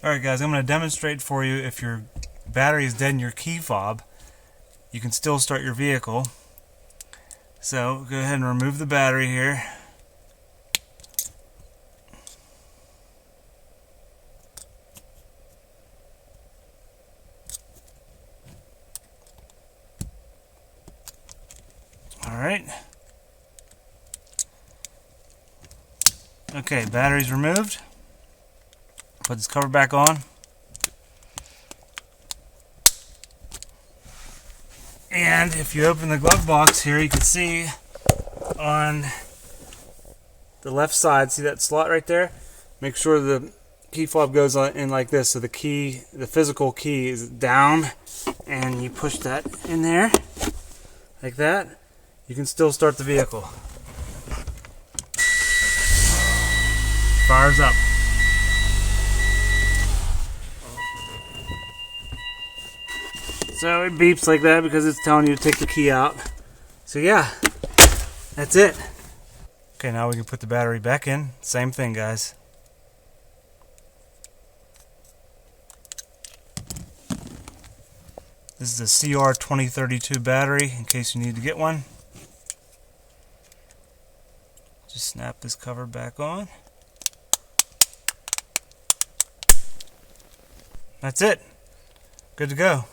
Alright guys, I'm going to demonstrate for you if your battery is dead in your key fob, you can still start your vehicle. So go ahead and remove the battery here. Alright. Okay, battery's removed. Put this cover back on. And if you open the glove box here, you can see on the left side, see that slot right there? Make sure the key fob goes in like this, so the key, the physical key is down, and you push that in there, like that. You can still start the vehicle. Fires up. So it beeps like that because it's telling you to take the key out. So yeah, that's it. Okay, now we can put the battery back in. Same thing, guys. This is a CR2032 battery in case you need to get one. Just snap this cover back on. That's it. Good to go.